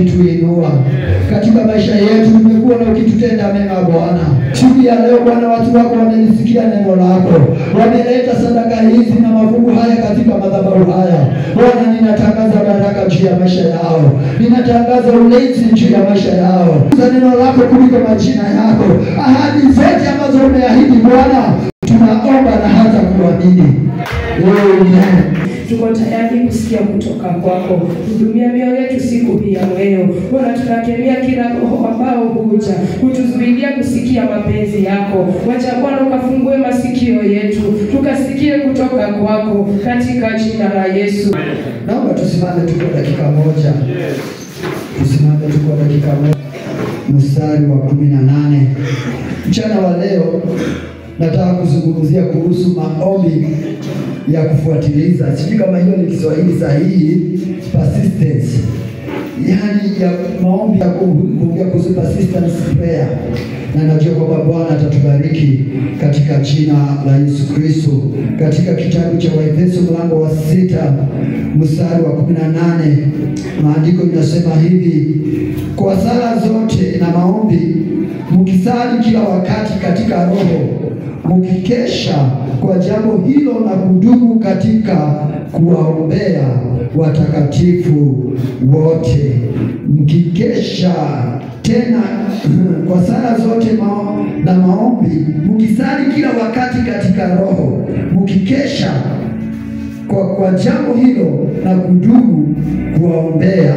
ukituinua. Katika maisha yetu tumekuona ukitutenda mema Bwana. Siku ya leo Bwana, watu wako wamelisikia neno lako. Wameleta sadaka hizi na mafungu haya katika madhabahu haya. Bwana, ninatangaza baraka juu ya maisha yao. Ninatangaza ulinzi juu ya maisha yao. Za neno lako kuliko majina yako. Ahadi zote ambazo umeahidi Bwana, tunaomba na hata kuamini. Amen. Tuko tayari kusikia kutoka kwako. Hudumia mioyo yetu siku hii ya leo. Bwana, tunakemea kila roho ambao huja kutuzuilia kusikia mapenzi yako. Wacha Bwana ukafungue masikio yetu, tukasikie kutoka kwako katika jina la Yesu. Naomba tusimame tuko dakika moja. Tusimame tuko dakika moja. Mstari wa 18. Mchana wa leo nataka kuzungumzia kuhusu maombi ya kufuatiliza. Sijui kama hiyo ni Kiswahili sahihi, persistence. Yaani ya maombi ya kuongea kuhusu persistence prayer. Na najua kwamba Bwana atatubariki katika jina la Yesu Kristo. Katika kitabu cha Waefeso mlango wa 6 mstari wa 18, maandiko inasema hivi: kwa sala zote na maombi mkisali kila wakati katika roho, mkikesha kwa jambo hilo na kudumu katika kuwaombea watakatifu wote. Mkikesha tena kwa sala zote na maombi mkisali kila wakati katika roho, mkikesha kwa jambo hilo na kudumu kuwaombea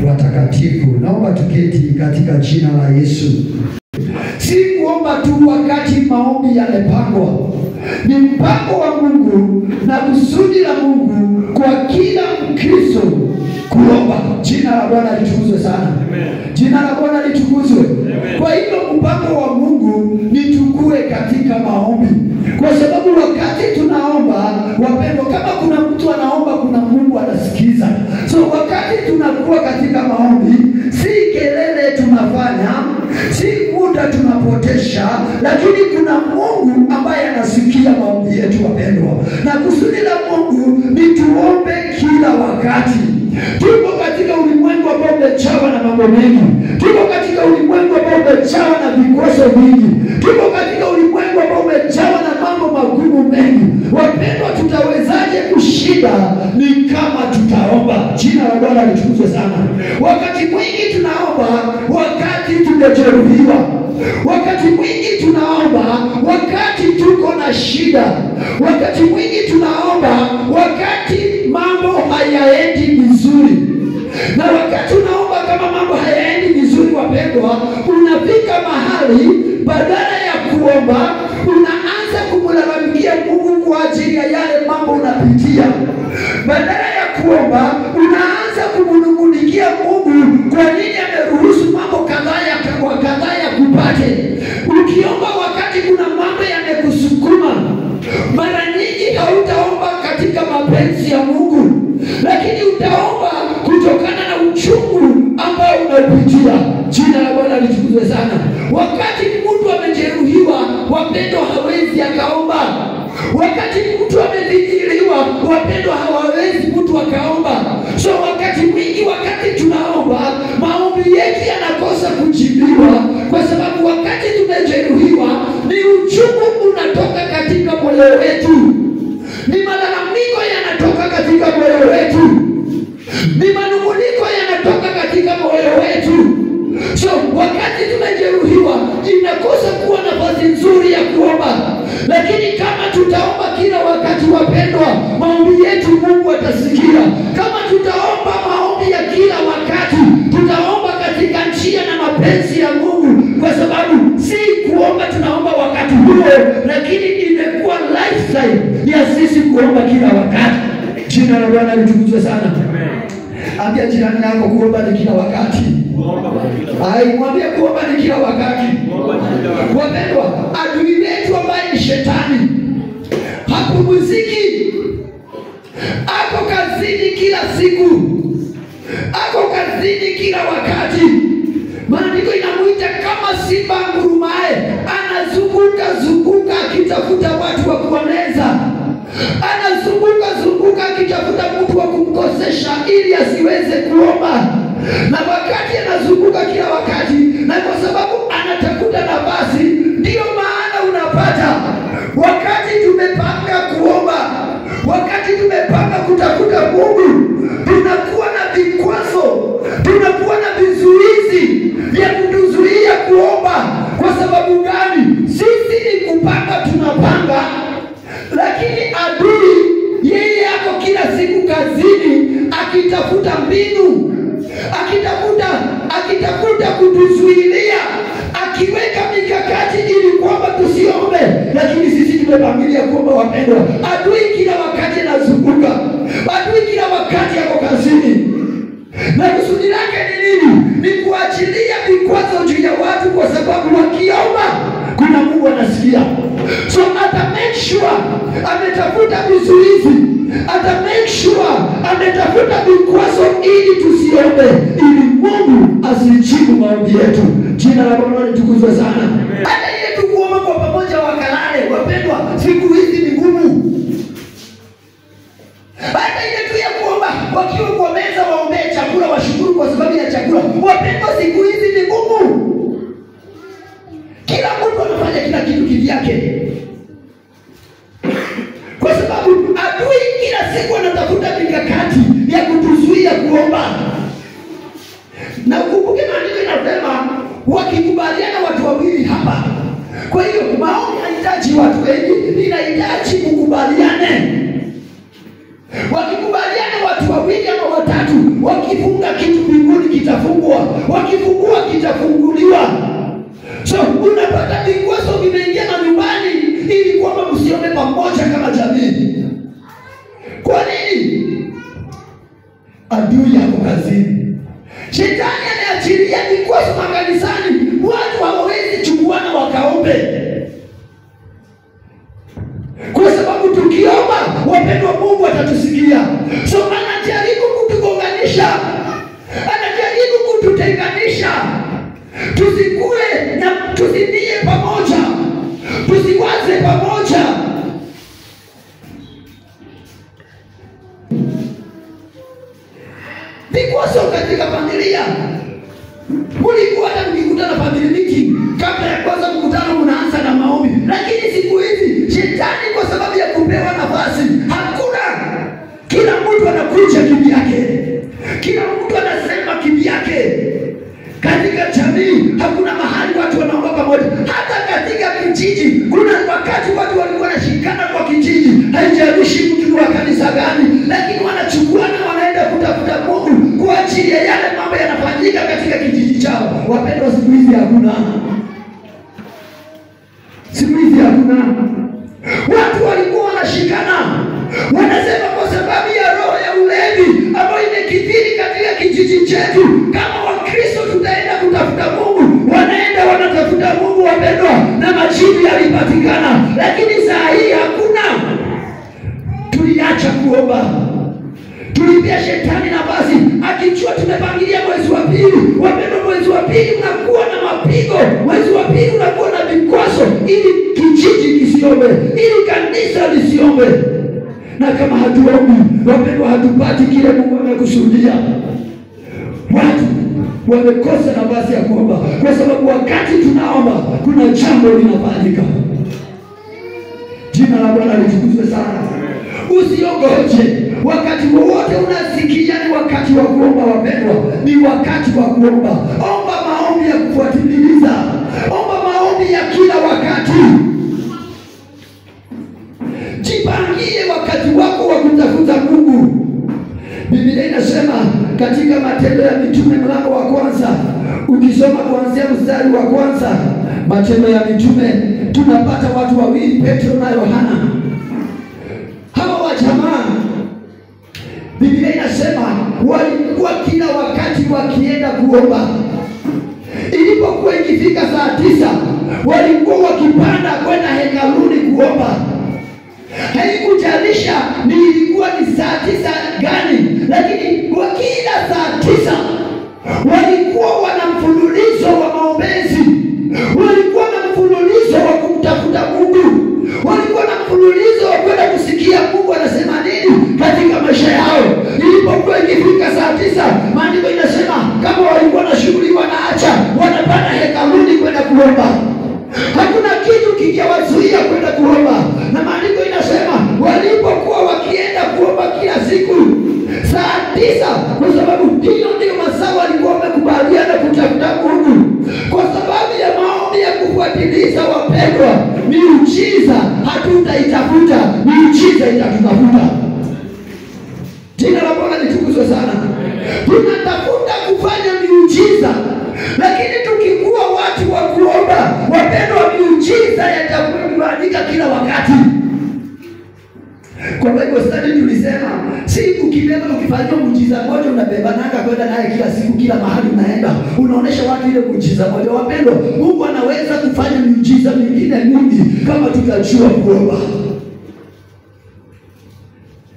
watakatifu. Naomba tuketi katika jina la Yesu. Si kuomba tu wakati maombi yamepangwa. Ni mpango wa Mungu na kusudi la Mungu kwa kila Mkristo kuomba. Jina la Bwana litukuzwe sana. Amen. Jina la Bwana litukuzwe. Amen. Kwa hivyo mpango wa Mungu ni tukue katika maombi. Kwa sababu wakati tunaomba, wapendwa, kama kuna mtu anaomba, kuna Mungu anasikiza. So wakati tunakuwa katika maombi, si kelele tunafanya, si muda tunapotesha, lakini kuna Mungu ambaye anasikia maombi yetu wapendwa. Na kusudi la Mungu ni tuombe kila wakati. Tuko katika ulimwengu ambao umejawa na mambo mengi. Tuko katika ulimwengu ambao umejawa na vikwazo vingi. Tuko katika ulimwengu ambao umejawa na mambo magumu mengi. Wapendwa, tutawezaje kushinda? Ni kama tutaomba. Jina la Bwana litukuzwe sana. Wakati mwingi tunaomba wakati tumejeruhiwa. Wakati mwingi tunaomba wakati tuko na shida. Wakati mwingi tunaomba wakati mambo hayaendi vizuri. Na wakati unaomba kama mambo hayaendi vizuri wapendwa, unafika mahali badala ya kuomba unaanza kumlalamikia Mungu kwa ajili ya yale mambo unapitia. Badala ya kuomba unaanza kumnungunikia Mungu kwa nini ameruhusu mambo kadhaa ya kupate. Ukiomba wakati kuna mambo yamekusukuma, mara nyingi hautaomba katika mapenzi ya Mungu, lakini utaomba kutokana na uchungu ambao unapitia. Jina la Bwana litukuzwe sana. Wakati mtu amejeruhiwa, wapendwa, hawezi akaomba. Wakati mtu amedhiliwa, wapendwa, hawawezi mtu akaomba. So wakati mwingi, wakati tunaomba, maombi yetu yanakosa kujibiwa, kwa sababu wakati tumejeruhiwa, ni uchungu unatoka katika moyo wetu, ni malalamiko yanatoka katika moyo wetu, ni manunguniko yanatoka katika moyo wetu. So wakati tumejeruhiwa, inakosa kuwa nafasi nzuri ya kuomba. Lakini kama tutaomba kila wakati wapendwa, maombi yetu Mungu atasikia. Kama tutaomba maombi ya kila wakati, tutaomba katika njia na mapenzi ya Mungu, kwa sababu si kuomba tunaomba wakati huo, lakini imekuwa lifestyle ya sisi kuomba kila wakati. Jina la Bwana litukuzwe sana. Amen. Ambia jirani yako kuomba ni kila wakati. Mwambie kuomba ni kila wakati. Wapendwa, adui wetu ambaye ni shetani hapumziki. Ako kazini kila siku. Ako kazini kila wakati. Maandiko inamuita kama simba ngurumaye, anazunguka akitafuta watu wa kuoneza. Anazunguka akitafuta mtu wa kumkosesha ili asiweze kuomba. Na wakati Lakini adui yeye ako kila siku kazini akitafuta mbinu, akitafuta kutuzuilia, akiweka mikakati ili kwamba tusiombe. Lakini sisi tumepangilia kwamba wapendwa, adui kila wakati anazunguka, adui kila wakati yako kazini. Na kusudi lake ni nini? Ni kuachilia vikwazo juu ya watu, kwa sababu wakiomba kuna Mungu anasikia. So ata make sure ametafuta vizuizi, ata make sure ametafuta vikwazo ili tusiombe, ili Mungu asijibu maombi yetu. Jina la Bwana litukuzwe sana. Hata ile tukuomba kwa pamoja wakalale, wapendwa, siku hizi ni ngumu. Hata ile tu ya kuomba wakiwa kwa meza waombee chakula, washukuru kwa sababu ya chakula, wapendwa, siku hizi ni ngumu. Kila mtu anafanya kila kitu kivyake, kwa sababu adui kila siku anatafuta mikakati ya kutuzuia kuomba. Na ukumbuke maandiko yanasema wakikubaliana watu wawili hapa. Kwa hiyo maombi yanahitaji watu wengi, inahitaji kukubaliane. Wakikubaliana watu wawili ama watatu, wakifunga kitu mbinguni kitafungwa, wakifungua kitafunguliwa. So unapata vikwazo vimeingia nyumbani ili kwamba msiombe pamoja kama jamii. Kwa nini? Adui yako kazini. Shetani ameachilia vikwazo makanisani, watu hawawezi chukuana wakaombe. Kwa sababu tukiomba, wapendwa, Mungu atatusikia. So anajaribu kutugonganisha, anajaribu kututenganisha, tusikue na tusinie pamoja, tusiwaze pamoja. Vikwazo katika familia. Mulikuwa hata mkikutana family meeting, kabla ya kwanza mkutano mnaanza na maombi. Lakini siku hizi shetani kwa sababu ya kupewa nafasi, hakuna. Kila mtu anakuja kivyake, kila mtu anasema kivyake. Katika jamii hakuna mahali watu wanaomba pamoja. Hata katika kijiji kuna wakati watu walikuwa wanashikana kwa kijiji, haijalishi mtu wa kanisa gani, lakini wanachukuana wanaenda kutafuta Mungu kwa ajili ya yale mambo yanafanyika katika kijiji chao. Wapendwa, siku hizi hakuna. Siku hizi hakuna. Watu walikuwa wanashikana, wanasema kwa sababu ya roho ya ulevi ambayo imekithiri katika kijiji chetu, kama Wakristo tutaenda kutafuta Mungu. Wanaenda wanatafuta Mungu, wapendwa, na majibu yalipatikana. Lakini saa hii hakuna. Tuliacha kuomba, tulipia shetani nafasi. Akijua tumepangilia mwezi wa pili, wapendwa, mwezi wa pili unakuwa na mapigo, mwezi wa pili unakuwa na vikwazo, ili kijiji kisiombe, ili kanisa lisiombe. Na kama hatuombi, wapendwa, hatupati kile Mungu amekusudia. Watu wamekosa nafasi ya kuomba, kwa sababu wakati tunaomba kuna jambo linafanyika. Jina la Bwana litukuzwe sana. Usiongoje wakati wowote unasikia ni wakati wa kuomba, wapendwa, ni wakati wa kuomba. Omba maombi ya kufuatiliza, omba maombi ya kila wakati. Jipangie wakati wako wa kutafuta Mungu. Biblia inasema katika Matendo ya Mitume mlango wa kwanza, ukisoma kuanzia mstari wa kwanza, Matendo ya Mitume, tunapata watu wawili, Petro na Yohana. Hawa wa jamaa, Biblia inasema walikuwa kila wakati wakienda kuomba. Ilipokuwa ikifika saa 9, walikuwa wakipanda kwenda hekaluni kuomba. Haikujalisha ni ilikuwa ni saa 9 gani, lakini kwa kila saa 9 walikuwa wana mfululizo wa maombezi, walikuwa na mfululizo wa kumtafuta Mungu, walikuwa na mfululizo wa kwenda kusikia Mungu anasema nini katika maisha yao. Ilipokuwa ikifika saa 9, maandiko inasema kama walikuwa na shughuli wanaacha, wanapanda hekaluni kwenda kuomba. Hakuna kitu kikiwazuia kwenda kuomba. Na maandiko inasema walipokuwa wakienda kuomba kila siku saa 9, kwa sababu hiyo ndio masaa walikuwa wamekubaliana kutafuta Mungu. Kwa sababu ya maombi ya kufuatiliza, wapendwa, miujiza miujiza hatutaitafuta, miujiza itatutafuta. Jina la Bwana litukuzwe sana. Tunatafuta kufanya miujiza, lakini tukikuwa watu wa kuomba, wapendwa, miujiza yatakubalika kila wakati. Kwa Bible study tulisema si ukibeba ukifanya muujiza moja unabeba nanga kwenda naye kila siku kila mahali unaenda unaonesha watu ile muujiza moja. Wapendwa, Mungu anaweza kufanya miujiza mingine mingi kama tutajua kuomba.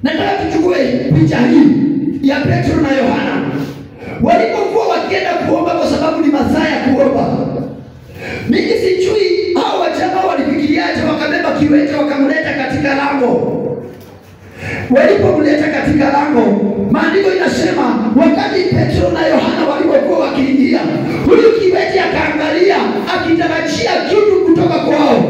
Nataka tuchukue picha hii ya Petro na Yohana walipokuwa wakienda kuomba, kwa sababu ni masaa ya kuomba. Mimi sijui hao wajamaa walifikiriaje, wakabeba kiwete wakamleta katika lango. Walipomleta katika lango, maandiko inasema wakati Petro na Yohana walipokuwa wakiingia, huyu kiwete akaangalia akitarajia kitu kutoka kwao,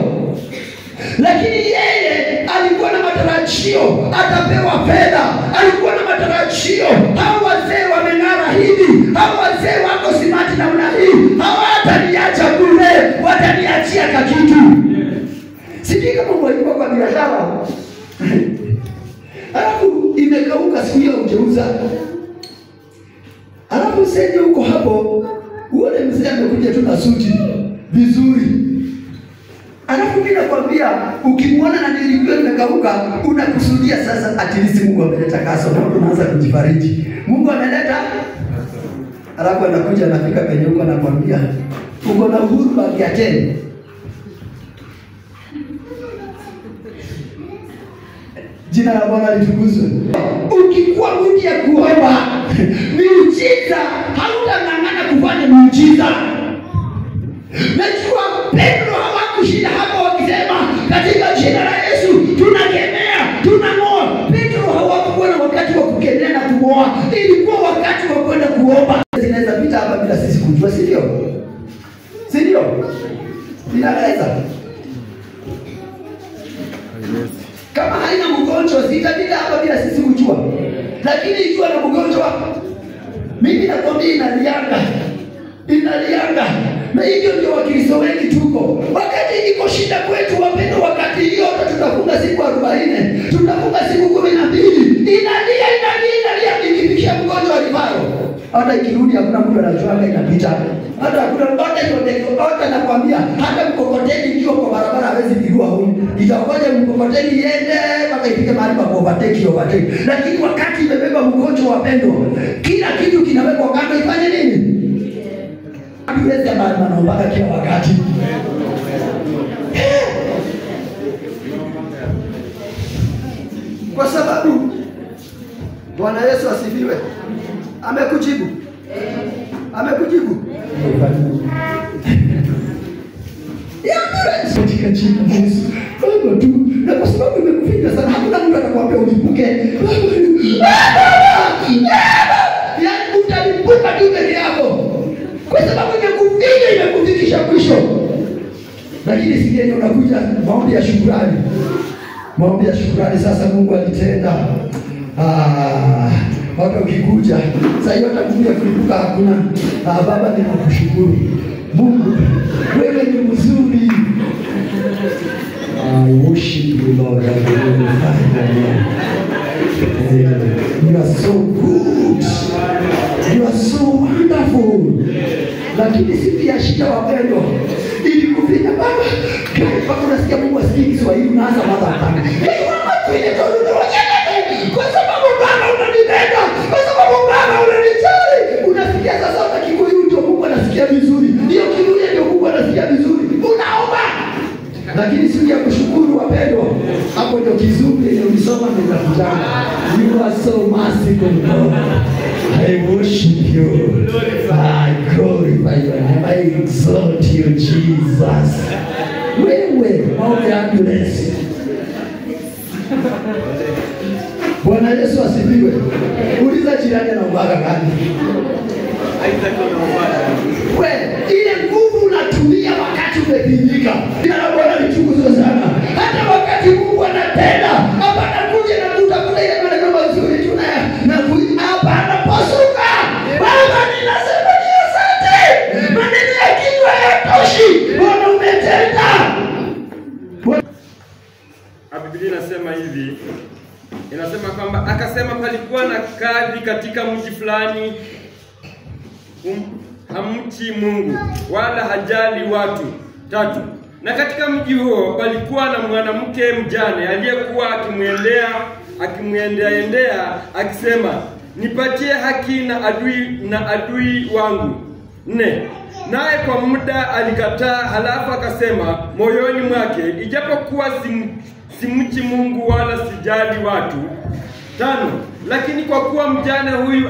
lakini yeye alikuwa na matarajio atapewa fedha, alikuwa na matarajio hao wazee wameng'ara hivi, hao wazee wako simati namna hii, hawataniacha bure, wataniachia kakitu. Sijui kama walikuwa kwa biashara alafu imekauka siku hiyo ujeuza, alafu sije huko hapo uone mzee amekuja tu na suti vizuri, alafu mimi nakwambia ukimwona na nilivyo imekauka unakusudia sasa at least Mungu ameleta kaso, na unaanza kujifariji Mungu ameleta. Alafu anakuja anafika penye huko anakwambia uko na uhuru baki ya tena. Jina la Bwana litukuzwe. Ukikuwa mtu ya kuomba miujiza, hautang'ang'ana kufanya miujiza. Najua Petro hawakushinda hapo wakisema katika jina la Yesu tunakemea, tunang'oa. Petro hawakuwa na wakati wa kukemea na kung'oa, ilikuwa wakati wa kwenda kuomba. Zinaweza pita hapa bila sisi kujua, si ndio? Si ndio? Inaweza. Kama haina mgonjwa sitapita hapa bila sisi kujua. Lakini ikiwa na mgonjwa, mimi nakwambia inalianga. Na hivyo ndio Wakristo wengi tuko. Wakati iko shida kwetu wapendwa, wakati hiyo tutafunga siku 40, tutafunga siku 12. Inalia ikifikisha mgonjwa alivaro. Hata ikirudi hakuna mtu anajua inapita. Hata hakuna hata nakwambia hata mkokoteni ikiwa kwa barabara hawezi pigwa huyu. Itakoje mkokoteni iende mpaka ifike mahali pa overtake. Lakini wakati imebeba mgonjwa wapendwa, kila kitu kinawekwa kando ifanye nini? Hatuwezi maomba kila wakati. Kwa sababu Bwana Yesu asifiwe. Amekujibu. Katika jina la Yesu. Baba tu, na kwa sababu imekufika sana hakuna mtu atakwambia ulipuke. Yaani utalipuka tu peke yako. Kwa sababu imekufikisha mwisho. Lakini sije unakuja maombi ya shukrani. Maombi ya shukrani sasa Mungu alitenda. Hata ukikuja sasa yote Mungu kulipuka hakuna. Baba ninakushukuru. Mungu wewe ni mzuri. I worship you Lord. I glorify you. You are so good. You are so wonderful. Lakini siku ya shida wapendwa ilikufika baba kama unasikia Mungu asikii Kiswahili unaanza madhara. Kwa sababu Baba unanipenda, kwa sababu Baba unanijali. Unasikia sasa hata Kikuyu ndio Mungu anasikia vizuri. Ndio Kiluya ndio Mungu anasikia vizuri. Unaomba. Lakini siku ya kushukuru wapendwa, hapo ndio kizuri ile ulisoma ndio nakutana. You are so merciful God. I worship you. I glorify your name. I exalt you Jesus. Wewe maombi ya ambulance. Bwana Yesu asifiwe. Uliza jirani na ubara gani? Wewe ile nguvu unatumia wakati umepindika. Jina la Bwana litukuzwe sana. Hata wakati Mungu anatenda, hapa anakuja na kutafuta ile maneno mazuri tunaya na hapa anapasuka. Baba ninasema ni asante. Maneno ya kinywa hayatoshi. Bwana umetenda. inasema kwamba akasema palikuwa na kadhi katika mji fulani hamchi Mungu wala hajali watu. 3. Na katika mji huo palikuwa na mwanamke mjane aliyekuwa akimwendea akisema, nipatie haki na adui wangu. 4. Naye kwa muda alikataa, halafu akasema moyoni mwake, ijapokuwa simchi Mungu wala sijali watu. 5. Lakini kwa kuwa mjane huyu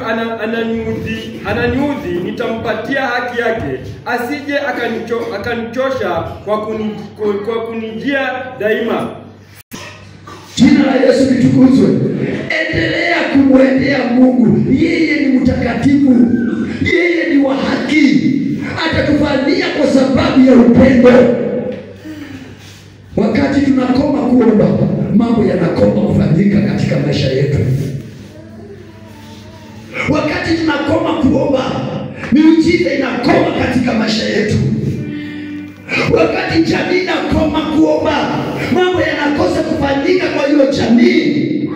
ananiudhi, nitampatia haki yake, asije akanichosha kwa kunijia daima. Jina la Yesu litukuzwe. Endelea kumwendea Mungu. Yeye ni mtakatifu. Yeye ni wa haki. Atatufanyia kwa sababu ya upendo. Wakati tunakoma kuomba, mambo yanakoma kufanyika katika maisha yetu. Wakati tunakoma kuomba, miujiza inakoma katika maisha yetu. Wakati jamii inakoma kuomba, mambo yanakosa kufanyika kwa hiyo jamii.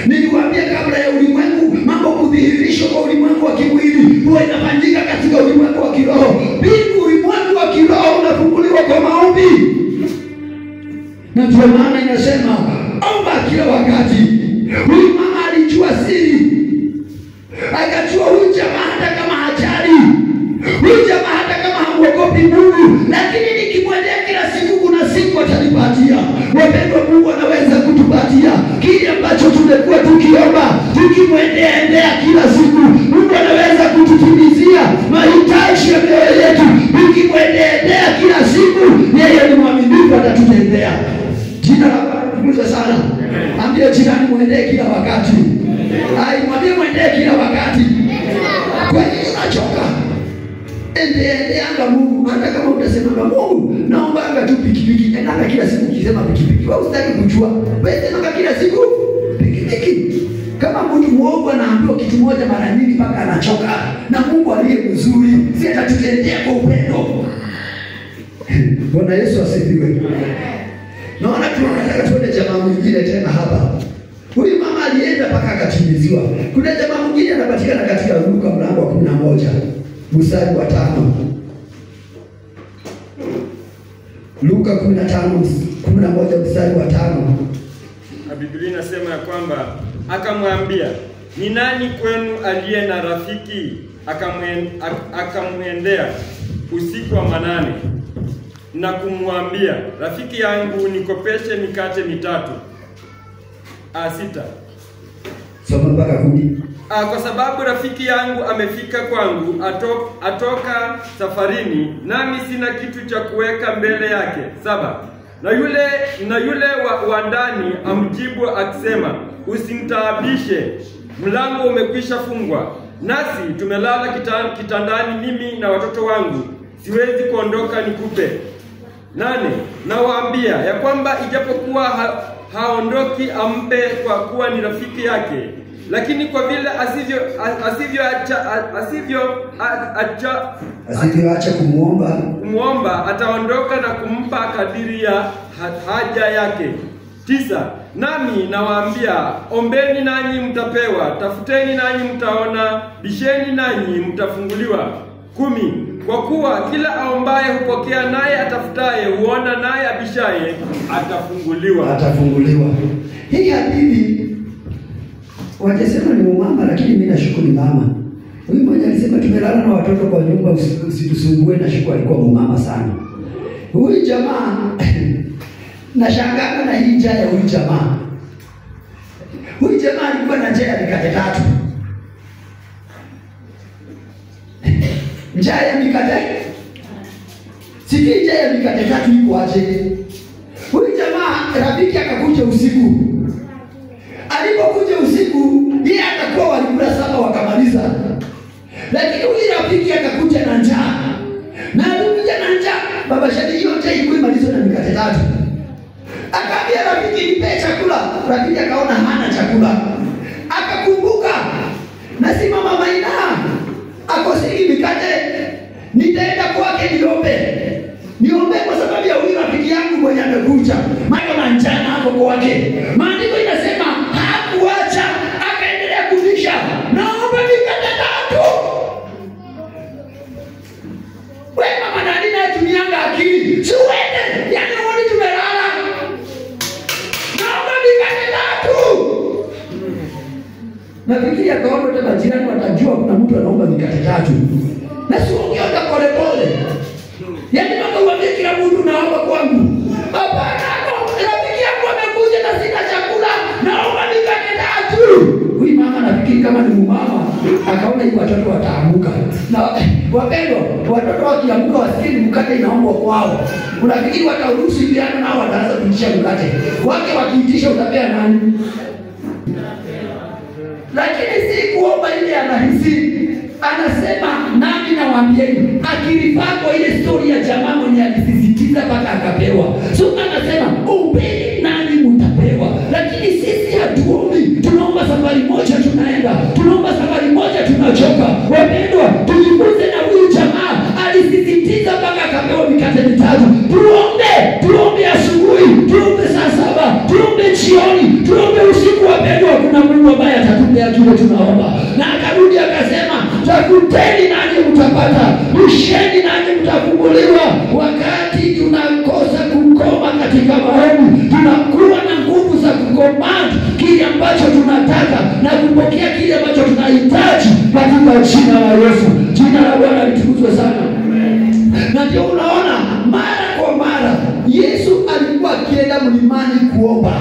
Niliwaambia kabla ya ulimwengu mambo kudhihirishwa kwa ulimwengu wa kimwili huwa inafanyika katika ulimwengu wa kiroho. Bila ulimwengu wa kiroho unafunguliwa kwa maombi. Na ndio maana inasema omba kila wakati. Huyu mama alijua siri. Akajua huyu jamaa hata kama hajali, huyu jamaa hata kama hamuogopi Mungu, lakini nikimwendea kila siku kuna siku atanipatia. Wapendwa, Mungu anaweza kutupatia kile ambacho tumekuwa tukiomba. Tukimwendea kila siku, Mungu anaweza kututimizia mahitaji ya mioyo yetu. Tukimwendea kila siku, yeye ni mwaminifu, atatutendea. Jina la Bwana litukuzwe sana. Ambie jirani mwendee kila wakati. Mwambie mwendee kila wakati. Kwa nini unachoka? Endeanga Mungu. Hata kama utasema Mungu, naomba anga tu pikipiki. Endanga kila siku ukisema pikipiki. Wewe usitaki kujua. Wewe sema kila siku pikipiki. Kama mtu muovu anaambiwa kitu moja mara nyingi mpaka anachoka, na Mungu aliye mzuri si atatutendea kwa upendo. Bwana Yesu asifiwe. Naona tunataka tuone jamaa mwingine tena hapa. Huyu mama alienda mpaka akatimiziwa. Kuna jamaa mwingine anapatikana katika Luka mlango wa 11 mstari wa 5. Luka 11 mstari wa 5. Biblia inasema ya kwamba akamwambia, ni nani kwenu aliye na rafiki akamwendea usiku wa manane na kumwambia, rafiki yangu nikopeshe mikate 3. 6. Soma mpaka 10. Kwa sababu rafiki yangu amefika kwangu, atoka safarini, nami sina kitu cha kuweka mbele yake. 7. Na yule wa ndani amjibu akisema, usimtaabishe, mlango umekwisha fungwa, nasi tumelala kitandani mimi na watoto wangu, siwezi kuondoka nikupe. 8. Nawaambia ya kwamba ijapokuwa haondoki ampe kwa kuwa ni rafiki yake, lakini kwa vile asivyoacha kumwomba ataondoka na kumpa kadiri ya haja yake. 9. Nami nawaambia, ombeni nanyi mtapewa, tafuteni nanyi mtaona, bisheni nanyi mtafunguliwa. 10. Kwa kuwa kila aombaye hupokea, naye atafutaye huona, naye abishaye atafunguliwa. Hii hadithi wanasema ni mama, lakini mimi nashukuru ni mama. Huyu mmoja alisema tumelala na watoto kwa nyumba, usitusumbue, na shukuru alikuwa mama sana. Huyu jamaa nashangaa na hii njaa ya huyu jamaa. Huyu jamaa alikuwa na njaa ya mikate 3. Njaa ya mikate? Siki njaa ya mikate 3 iko aje? Huyu jamaa rafiki akakuja usiku. Alipokuja usiku, yeye atakuwa walikula 7 wakamaliza. Lakini huyu rafiki akakuja na njaa. Na alikuja na njaa, baba shadi hiyo njaa ikuimalizwa na mikate 3. Akaambia rafiki, nipe chakula. Rafiki akaona hana chakula. Akakumbuka, na si mama Maina akosiki mikate, nitaenda kwake niombe kwa sababu ya huyu rafiki yangu mwenye amekuja. Maana na njaa hapo kwake. Maandiko inasema nini? Siwende. Yaani wani tumelala. Naomba mikate 3. Nafikiria kaona wote majirani watajua kuna mtu anaomba mikate 3. Na siongea pole pole. Yaani mpaka uambie kila mtu naomba kwangu. Hapana, rafiki yangu amekuja na sina chakula, naomba mikate 3. Huyu mama nafikiri kama ni mama, akaona hivi watoto wataamuka. Na wapendwa, watoto wakiamka wasikini mkate inaombwa kwao. Unafikiri wataruhusu vijana nao wataanza kuitisha mkate. Wake wakiitisha utapea nani? Lakini si kuomba ile anahisi. Anasema nami nawaambieni, akilifaa kwa ile story ya jamaa mwenye alisisitiza mpaka akapewa. So anasema ombeni nani mtapewa. Lakini sisi hatuombi, tunaomba safari moja tunaenda, tunaomba safari moja tunachoka. Wapendwa, tujifunze na huyu jamaa alisisitiza mpaka akapewa mikate 3. Tuombe asubuhi, tuombe saa 7, tuombe jioni, tuombe usiku. Wapendwa, kuna Mungu ambaye atatupea kile tunaomba. Na akarudi akasema, tafuteni nanyi mtapata, bisheni nanyi mtafunguliwa. Wakati tunakosa kukoma katika maombi, tunakuwa na nguvu za kukomand kile ambacho tunataka na kupokea kile ambacho tunahitaji katika jina la Yesu. Jina la Bwana litukuzwe sana. Na ndio unaona mara kwa mara Yesu alikuwa akienda mlimani kuomba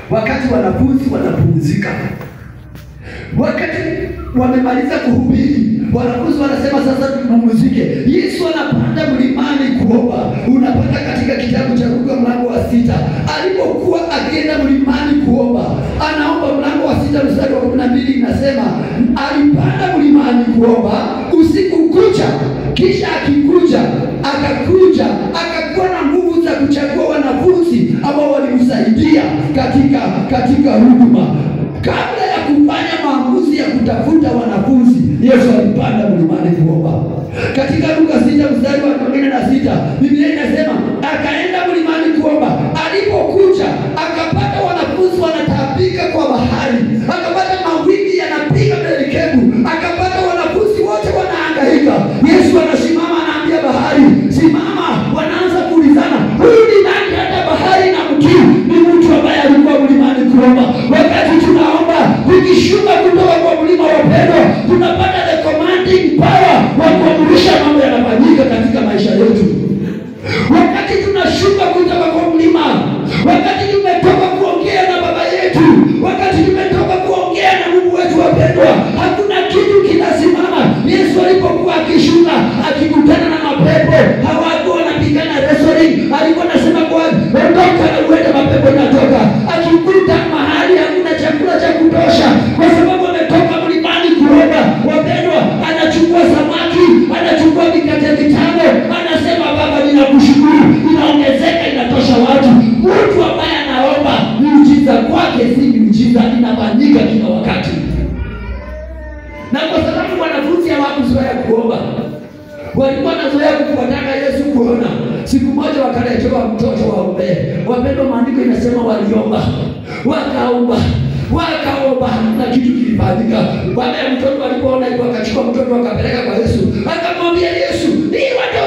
wakati wanafunzi wanapumzika. Wakati wamemaliza kuhubiri, wanafunzi wanasema sasa tupumzike. Yesu anapanda mlimani kuomba. Unapata katika kitabu cha Luka mlango wa 6, alipokuwa akienda mlimani kuomba, anaomba mlango wa 6 mstari wa 12 inasema, alipanda mlimani kuomba usiku kucha. Kisha akakuwa na nguvu za kuchagua wanafunzi ambao walimsaidia katika huduma. Kabla ya kufanya maamuzi ya kutafuta wanafunzi, Yesu alipanda mlimani kuomba. Katika Luka 6 mstari wa 16, Biblia inasema akaenda mlimani kuomba. Alipokuja akapata wanafunzi wanataabika kwa bahari, akapata mawimbi yanapiga merikebu, akapata wanafunzi wote wanahangaika. Yesu anasimama anaambia bahari, simama. Wanaanza kuulizana, huyu ni nani hata bahari na mkiu? Ni mtu ambaye alikuwa mlimani kuomba. Wakati tunaomba tukishuka kutoka kwa mlima wa upendo, tunapata the commanding power wa kuamrisha mambo yanafanyika katika maisha yetu. Wakati tunashuka kutoka kwa mlima, wakati tumetoka kuongea na baba yetu, wakati tumetoka kuongea na Mungu wetu wapendwa, hakuna kitu kinasimama. Yesu alipokuwa akishuka akikutana na mapepo, hawakuwa wanapigana wrestling. Alikuwa anasema kwa ondoka na uende, mapepo yanatoka. Akikuta mahali hakuna chakula cha kutosha kwa sababu ametoka mlimani kuomba, wapendwa, anachukua samaki, anachukua mikate 5, anasema Baba ninakushukuru, inaongezeka, inatosha watu. Mtu ambaye anaomba, miujiza kwake si miujiza, inafanyika kila wakati. Na kwa sababu wanafunzi hawakuzoea kuomba, walikuwa wanazoea kufuatana Yesu kuona. Siku moja wakaletewa mtoto waombee. Wapendwa, maandiko inasema waliomba, wakaomba na kitu kilifanyika. Baada ya mtoto alipoona hivyo, akachukua mtoto akapeleka kwa Yesu. Akamwambia Yesu, ni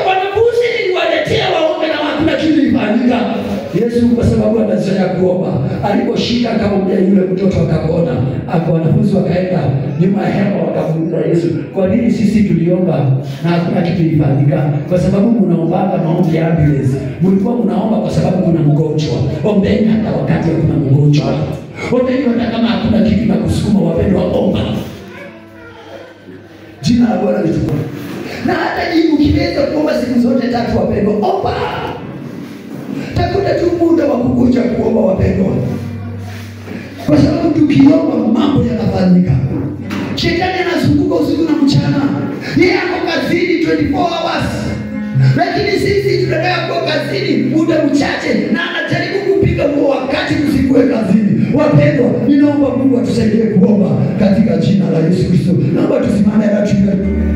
wanafunzi niliwaletea waombe na hakuna kitu kilifanyika. Yesu kwa sababu anazoea kuomba, aliposhika akamwambia yule mtoto akapona. Wanafunzi wakaenda nyuma ya hema wakamuuliza Yesu, kwa nini sisi tuliomba na hakuna kitu kilifanyika? Kwa sababu mnaomba maombi ya ambulance. Mlikuwa mnaomba kwa sababu kuna mgonjwa. Ombeni hata wakati kuna mgonjwa. Ombeni hata kama hakuna kitu na kusukuma. Wapendwa, omba. Jina la Bwana litukuzwe. Na hata jibu kiweza kuomba siku zote 3, wapendwa, omba. Takuta tu muda wa kukuja kuomba, wapendwa. Kwa sababu tukiomba mambo yanafanyika. Shetani anazunguka usiku na mchana. Yeye ako kazini 24 hours. Lakini sisi tunataka kuwa kazini muda mchache na anajaribu kupiga huo wakati tusikuwe kazini. Wapendwa, ninaomba Mungu atusaidie kuomba katika jina la Yesu Kristo. Naomba tusimame na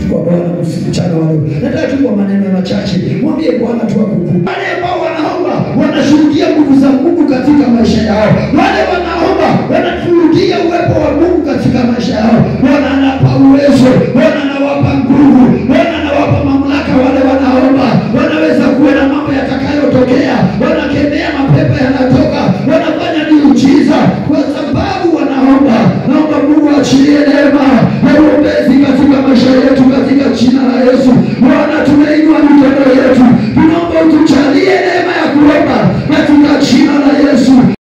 tuko Bwana mchana wa leo. Nataka tu kwa maneno machache. Mwambie Bwana tu akukumbuke. Wale ambao wanaomba wanashuhudia nguvu za Mungu katika maisha yao. Wale wanaomba wanashuhudia uwepo wa Mungu katika maisha yao. Bwana